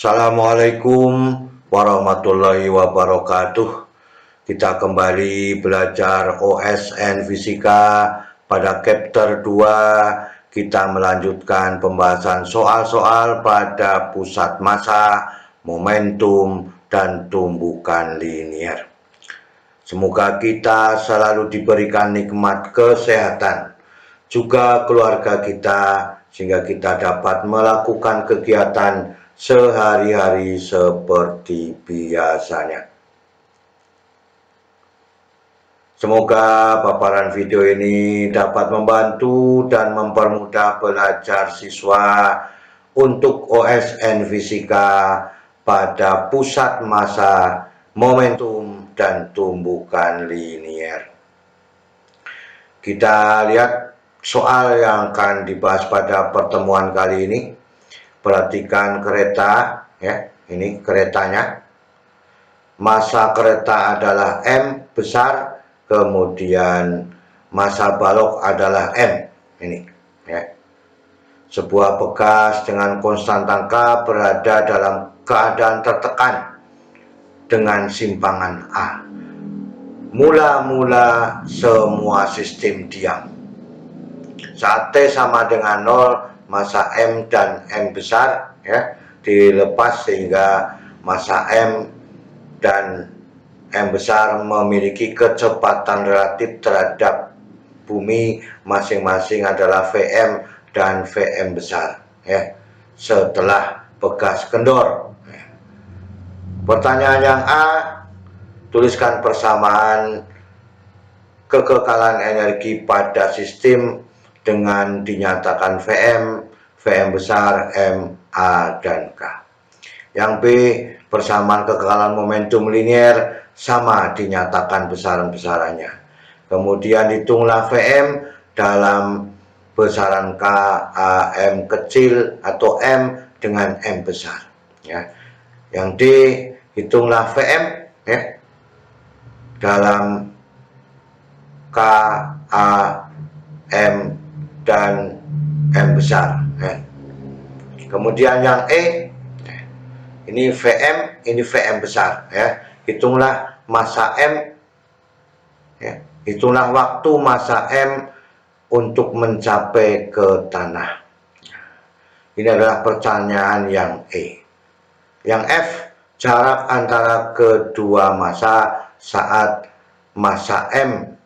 Assalamualaikum warahmatullahi wabarakatuh. Kita kembali belajar OSN Fisika pada chapter 2. Kita melanjutkan pembahasan soal-soal pada pusat massa, momentum, dan tumbukan linier. Semoga kita selalu diberikan nikmat kesehatan, juga keluarga kita, sehingga kita dapat melakukan kegiatan sehari-hari seperti biasanya. Semoga paparan video ini dapat membantu dan mempermudah belajar siswa untuk OSN Fisika pada pusat massa, momentum, dan tumbukan linier. Kita lihat soal yang akan dibahas pada pertemuan kali ini. Perhatikan kereta, ya, ini keretanya. Massa kereta adalah M besar, kemudian massa balok adalah M. Ini, ya. Sebuah bekas dengan konstantan K berada dalam keadaan tertekan dengan simpangan A. Mula-mula semua sistem diam. Saat T sama dengan 0, massa M dan M besar, ya, dilepas sehingga massa M dan M besar memiliki kecepatan relatif terhadap bumi masing-masing adalah Vm dan Vm besar, ya, setelah bekas kendor. Pertanyaan yang A, tuliskan persamaan kekekalan energi pada sistem dengan dinyatakan Vm, Vm besar, M, A, dan K. Yang B, persamaan kekekalan momentum linier sama dinyatakan besaran-besarannya. Kemudian hitunglah Vm dalam besaran K, A, M kecil atau M dengan M besar. Ya. Yang D, hitunglah Vm, ya, dalam K, A, M, dan M besar, ya. Kemudian yang E, ini Vm, ini Vm besar, ya. Hitunglah massa M, ya. Hitunglah waktu massa M untuk mencapai ke tanah. Ini adalah pertanyaan yang E. Yang F, jarak antara kedua massa saat massa M,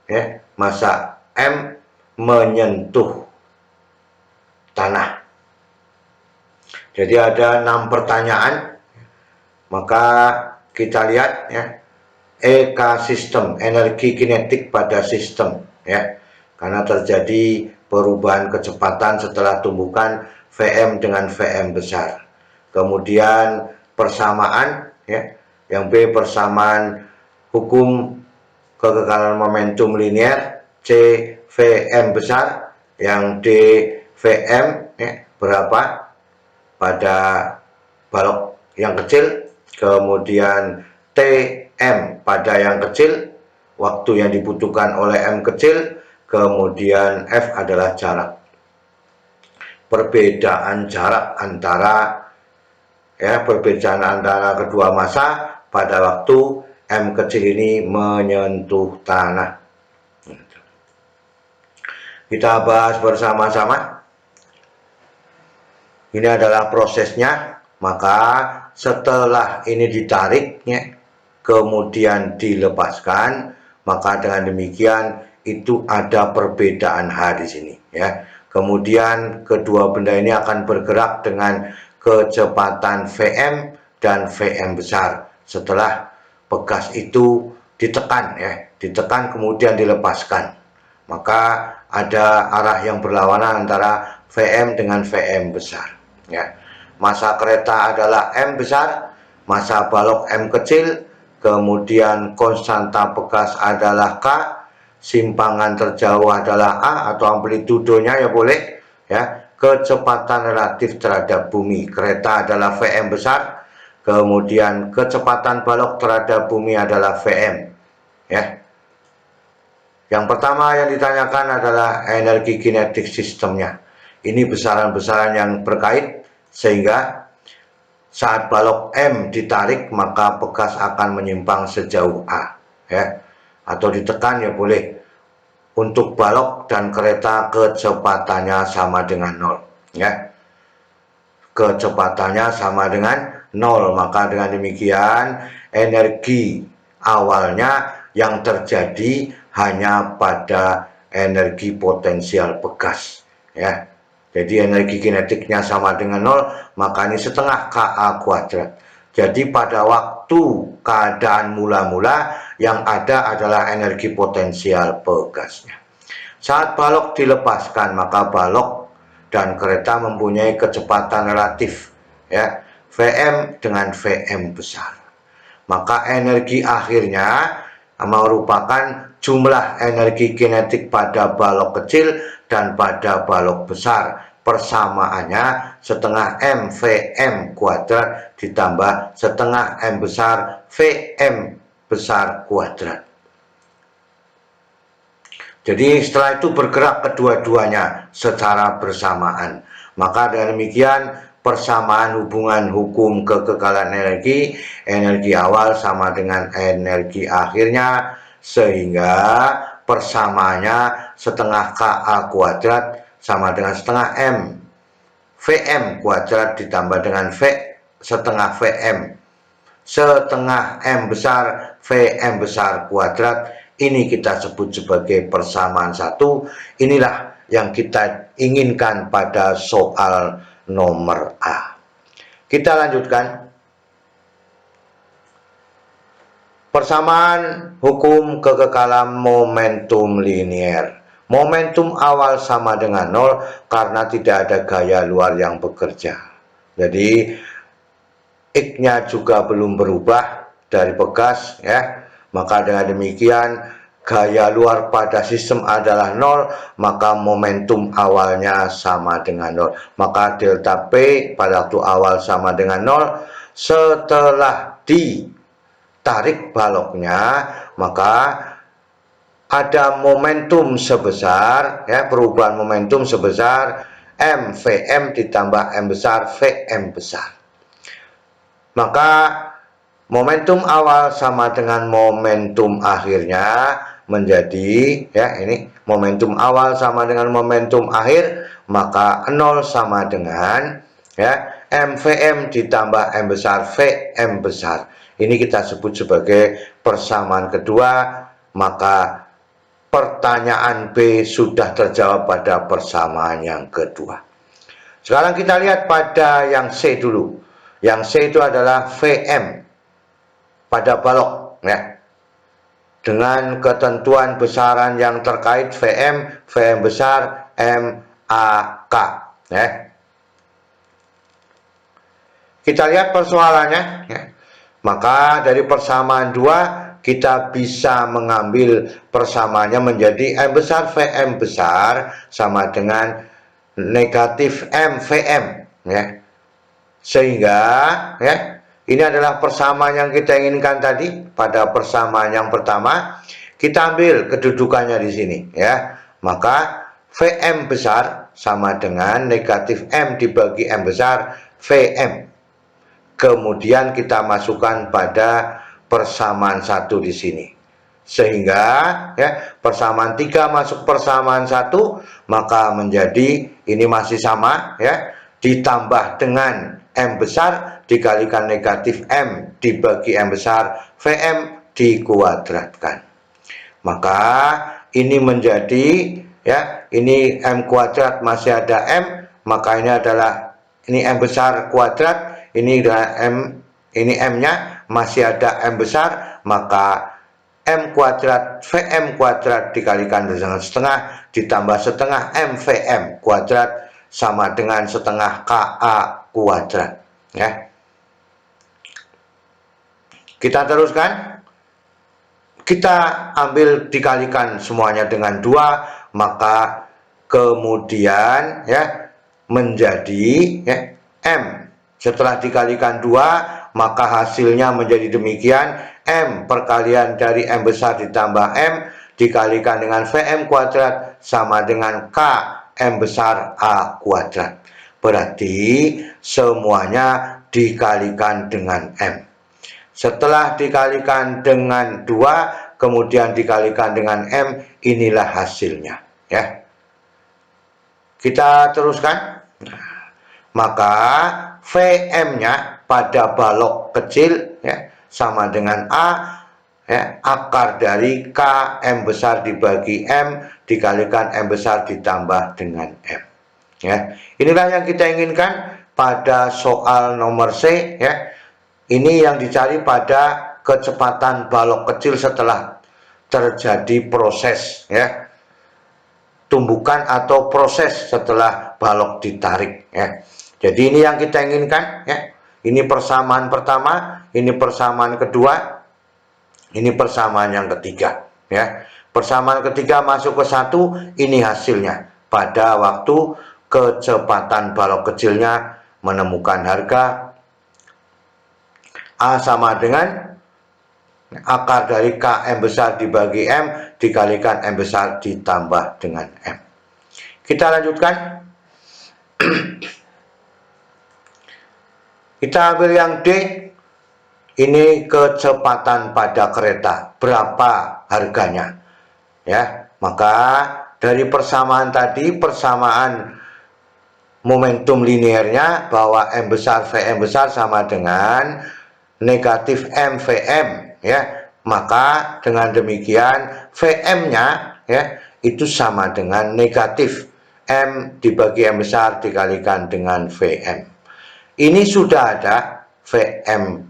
ya, massa M menyentuh tanah. Jadi ada 6 pertanyaan, maka kita lihat, ya, EK sistem, energi kinetik pada sistem, ya, karena terjadi perubahan kecepatan setelah tumbukan Vm dengan Vm besar. Kemudian persamaan, ya, yang B persamaan hukum kekekalan momentum linier, C Vm besar, yang D Vm, ya, berapa pada balok yang kecil, kemudian Tm pada yang kecil, waktu yang dibutuhkan oleh M kecil, kemudian F adalah jarak. Perbedaan jarak antara, ya, perbedaan antara kedua massa pada waktu M kecil ini menyentuh tanah. Kita bahas bersama-sama. Ini adalah prosesnya. Maka setelah ini ditarik, ya, kemudian dilepaskan, maka dengan demikian itu ada perbedaan H di sini, ya. Kemudian kedua benda ini akan bergerak dengan kecepatan Vm dan Vm besar setelah bekas itu ditekan, ya, ditekan kemudian dilepaskan. Maka ada arah yang berlawanan antara Vm dengan Vm besar, ya. Massa kereta adalah M besar, massa balok M kecil, kemudian konstanta bekas adalah K, simpangan terjauh adalah A atau amplitudonya, ya boleh, ya. Kecepatan relatif terhadap bumi kereta adalah Vm besar, kemudian kecepatan balok terhadap bumi adalah Vm, ya. Yang pertama yang ditanyakan adalah energi kinetik sistemnya. Ini besaran-besaran yang berkait, sehingga saat balok M ditarik maka bekas akan menyimpang sejauh A, ya, atau ditekan ya boleh. Untuk balok dan kereta kecepatannya sama dengan 0, ya. Kecepatannya sama dengan 0, maka dengan demikian energi awalnya yang terjadi hanya pada energi potensial bekas, ya. Jadi energi kinetiknya sama dengan 0, maka ini setengah Ka kuadrat. Jadi pada waktu keadaan mula-mula yang ada adalah energi potensial bekasnya. Saat balok dilepaskan maka balok dan kereta mempunyai kecepatan relatif, ya, Vm dengan Vm besar. Maka energi akhirnya merupakan jumlah energi kinetik pada balok kecil dan pada balok besar. Persamaannya setengah M Vm kuadrat ditambah setengah M besar Vm besar kuadrat. Jadi setelah itu bergerak kedua-duanya secara bersamaan. Maka dengan demikian persamaan hubungan hukum kekekalan energi, energi awal sama dengan energi akhirnya, sehingga persamaannya setengah Ka kuadrat sama dengan setengah M Vm kuadrat ditambah dengan setengah Vm setengah M besar Vm besar kuadrat. Ini kita sebut sebagai persamaan satu. Inilah yang kita inginkan pada soal nomor A. Kita lanjutkan. Persamaan hukum kekekalan momentum linier. Momentum awal sama dengan 0 karena tidak ada gaya luar yang bekerja. Jadi X-nya juga belum berubah dari bekas, ya. Maka dengan demikian gaya luar pada sistem adalah 0, maka momentum awalnya sama dengan 0. Maka delta P pada waktu awal sama dengan 0. Setelah ditarik baloknya, maka ada momentum sebesar, ya, perubahan momentum sebesar M Vm ditambah M besar Vm besar. Maka momentum awal sama dengan momentum akhirnya menjadi, ya, ini momentum awal sama dengan momentum akhir, maka 0 sama dengan, ya, MVM ditambah M besar Vm besar. Ini kita sebut sebagai persamaan kedua. Maka pertanyaan B sudah terjawab pada persamaan yang kedua. Sekarang kita lihat pada yang C dulu. Yang C itu adalah Vm pada balok, ya, dengan ketentuan besaran yang terkait Vm, Vm besar, MAK, ya. Kita lihat persoalannya, ya. Maka dari persamaan 2 kita bisa mengambil persamaannya menjadi M besar Vm besar sama dengan negatif M Vm, ya. Sehingga, ya, ini adalah persamaan yang kita inginkan tadi. Pada persamaan yang pertama kita ambil kedudukannya di sini, ya. Maka Vm besar sama dengan negatif M dibagi M besar Vm. Kemudian kita masukkan pada persamaan 1 di sini. Sehingga, ya, persamaan 3 masuk persamaan 1, maka menjadi ini masih sama, ya, ditambah dengan M besar dikalikan negatif M dibagi M besar Vm dikuadratkan. Maka ini menjadi, ya, ini M kuadrat masih ada M, maka ini adalah ini M besar kuadrat, ini adalah M, ini M-nya masih ada M besar, maka M kuadrat Vm kuadrat dikalikan dengan setengah ditambah setengah M Vm kuadrat sama dengan setengah Ka kuadrat, ya. Kita teruskan. Kita ambil dikalikan semuanya dengan 2, maka kemudian, ya, menjadi, ya, M setelah dikalikan 2, maka hasilnya menjadi demikian. M perkalian dari M besar ditambah M dikalikan dengan Vm kuadrat sama dengan K M besar A kuadrat. Berarti semuanya dikalikan dengan M. Setelah dikalikan dengan 2, kemudian dikalikan dengan M, inilah hasilnya. Ya, kita teruskan. Maka VM-nya pada balok kecil ya, sama dengan A ya, akar dari K M besar dibagi M dikalikan M besar ditambah dengan M. Ya, inilah yang kita inginkan pada soal nomor C ya. Ini yang dicari pada kecepatan balok kecil setelah terjadi proses ya, tumbukan atau proses setelah balok ditarik ya. Jadi ini yang kita inginkan ya. Ini persamaan pertama, ini persamaan kedua, ini persamaan yang ketiga ya. Persamaan ketiga masuk ke 1, ini hasilnya pada waktu kecepatan balok kecilnya menemukan harga A sama dengan akar dari K M besar dibagi M dikalikan M besar ditambah dengan M. Kita lanjutkan. Kita ambil yang D. Ini kecepatan pada kereta, berapa harganya ya. Maka dari persamaan tadi, persamaan momentum linearnya bahwa M besar VM besar sama dengan negatif M VM ya. Maka dengan demikian VM-nya ya itu sama dengan negatif M dibagi M besar dikalikan dengan VM. Ini sudah ada VM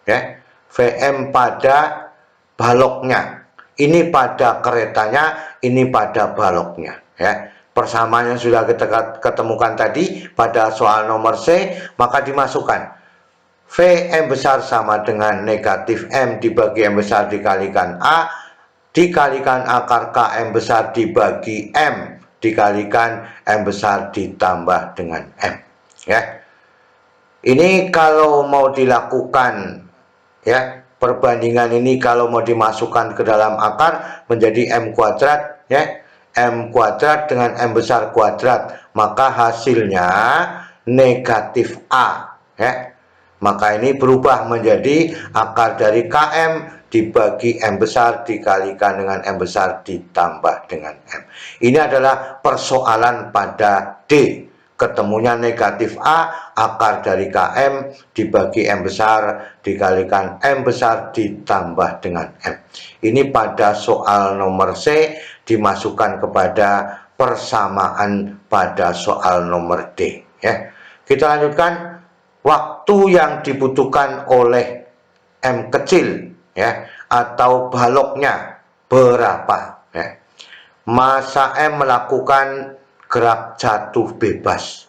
ya, VM pada baloknya, ini pada keretanya, ini pada baloknya ya. Persamaannya sudah kita ketemukan tadi pada soal nomor C, maka dimasukkan VM besar sama dengan negatif M dibagi M besar dikalikan A dikalikan akar KM besar dibagi M dikalikan M besar ditambah dengan M ya. Ini kalau mau dilakukan ya, perbandingan ini kalau mau dimasukkan ke dalam akar menjadi M kuadrat ya, M kuadrat dengan M besar kuadrat, maka hasilnya negatif A ya. Maka ini berubah menjadi akar dari KM dibagi M besar dikalikan dengan M besar ditambah dengan M. Ini adalah persoalan pada D. Ketemunya negatif A akar dari KM dibagi M besar dikalikan M besar ditambah dengan M. Ini pada soal nomor C dimasukkan kepada persamaan pada soal nomor D ya. Kita lanjutkan. Waktu yang dibutuhkan oleh M kecil ya atau baloknya berapa ya. Masa M melakukan gerak jatuh bebas,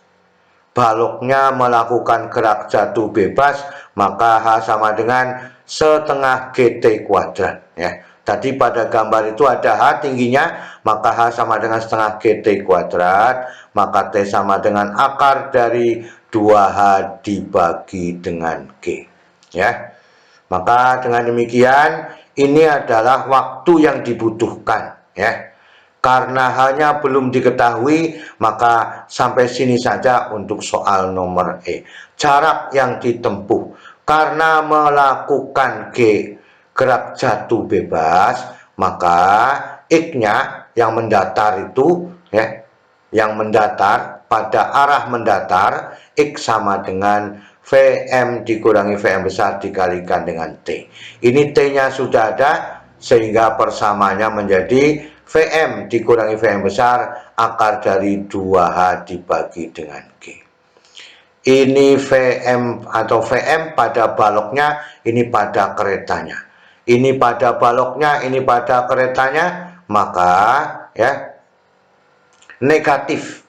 baloknya melakukan gerak jatuh bebas, maka H sama dengan setengah GT kuadrat ya. Tadi pada gambar itu ada H tingginya, maka H sama dengan setengah GT kuadrat, maka T sama dengan akar dari 2H dibagi dengan G ya. Maka dengan demikian ini adalah waktu yang dibutuhkan ya. Karena hanya belum diketahui, maka sampai sini saja untuk soal nomor E. Jarak yang ditempuh karena melakukan G gerak jatuh bebas, maka X-nya yang mendatar itu ya, yang mendatar pada arah mendatar, X sama dengan VM dikurangi VM besar dikalikan dengan T. Ini T-nya sudah ada sehingga persamaannya menjadi VM dikurangi VM besar akar dari 2H dibagi dengan G. Ini VM atau VM pada baloknya, ini pada keretanya. Ini pada baloknya, ini pada keretanya, maka ya negatif,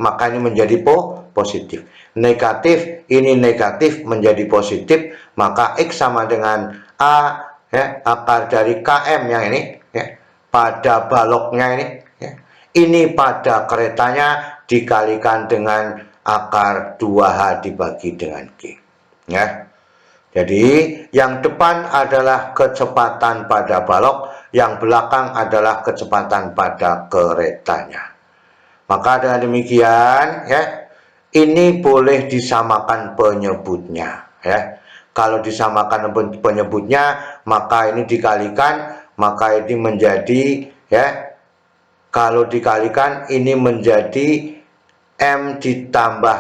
maka ini menjadi positif. Negatif, ini negatif menjadi positif, maka X sama dengan A ya, akar dari KM yang ini ya, pada baloknya ini ya. Ini pada keretanya dikalikan dengan akar 2H dibagi dengan G ya. Jadi yang depan adalah kecepatan pada balok, yang belakang adalah kecepatan pada keretanya. Maka dengan demikian ya, ini boleh disamakan penyebutnya ya. Kalau disamakan penyebutnya maka ini dikalikan, maka ini menjadi ya, kalau dikalikan ini menjadi M ditambah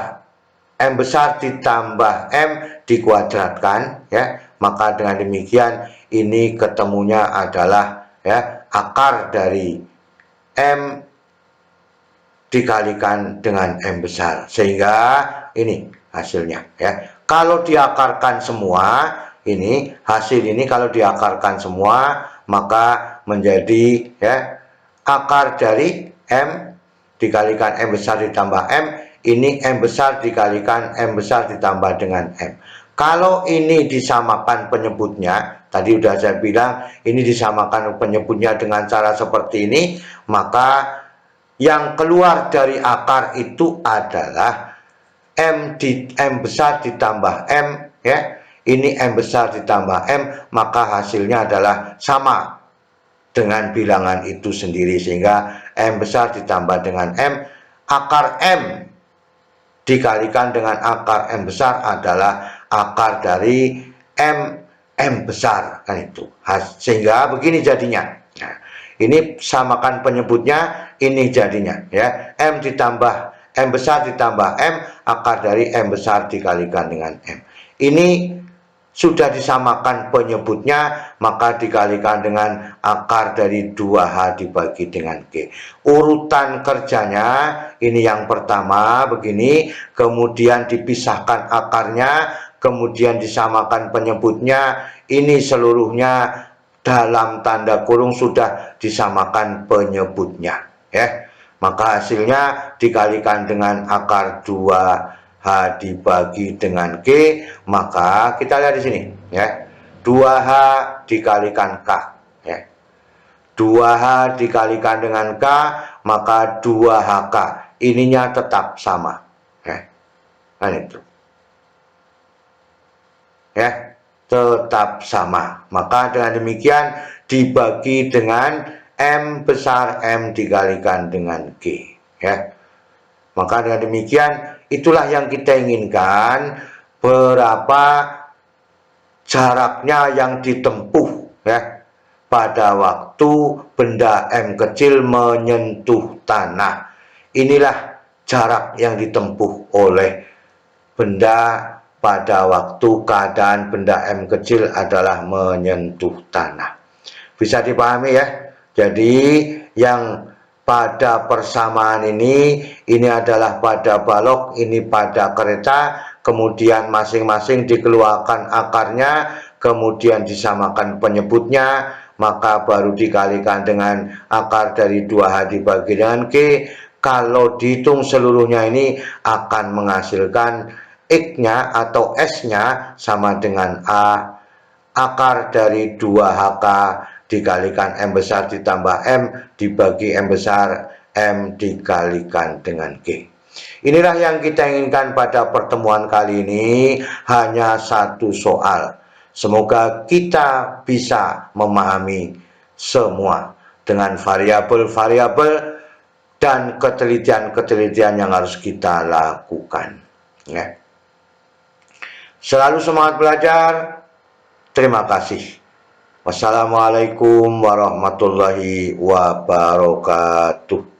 M besar ditambah M dikuadratkan ya, maka dengan demikian ini ketemunya adalah ya akar dari M dikalikan dengan M besar, sehingga ini hasilnya ya. Kalau diakarkan semua ini, hasil ini kalau diakarkan semua maka menjadi ya akar dari M dikalikan M besar ditambah M, ini M besar dikalikan M besar ditambah dengan M. Kalau ini disamakan penyebutnya, tadi sudah saya bilang ini disamakan penyebutnya dengan cara seperti ini, maka yang keluar dari akar itu adalah M besar ditambah M ya. Ini M besar ditambah M, maka hasilnya adalah sama dengan bilangan itu sendiri, sehingga M besar ditambah dengan M, akar M dikalikan dengan akar M besar adalah akar dari M besar kan itu. Sehingga begini jadinya. Nah, ini samakan penyebutnya, ini jadinya ya. M besar ditambah M, akar dari M besar dikalikan dengan M. Ini sudah disamakan penyebutnya, maka dikalikan dengan akar dari 2H dibagi dengan G. Urutan kerjanya ini yang pertama begini, kemudian dipisahkan akarnya, kemudian disamakan penyebutnya, ini seluruhnya dalam tanda kurung sudah disamakan penyebutnya ya. Maka hasilnya dikalikan dengan akar 2H dibagi dengan G, maka kita lihat di sini ya. 2H dikalikan K ya. 2H dikalikan dengan K, maka 2HK. Ininya tetap sama ya. Kan itu. Ya, tetap sama. Maka dengan demikian dibagi dengan M besar M dikalikan dengan G ya. Maka dengan demikian itulah yang kita inginkan, berapa jaraknya yang ditempuh ya pada waktu benda M kecil menyentuh tanah. Inilah jarak yang ditempuh oleh benda pada waktu keadaan benda M kecil adalah menyentuh tanah. Bisa dipahami ya. Jadi yang pada persamaan ini adalah pada balok, ini pada kereta, kemudian masing-masing dikeluarkan akarnya, kemudian disamakan penyebutnya, maka baru dikalikan dengan akar dari 2H dibagi dengan G. Kalau dihitung seluruhnya ini akan menghasilkan X-nya atau S-nya sama dengan A, akar dari 2HK dikalikan M besar ditambah M dibagi M besar M dikalikan dengan G. Inilah yang kita inginkan pada pertemuan kali ini, hanya satu soal. Semoga kita bisa memahami semua dengan variabel-variabel dan ketelitian-ketelitian yang harus kita lakukan ya. Selalu semangat belajar. Terima kasih. Wassalamualaikum warahmatullahi wabarakatuh.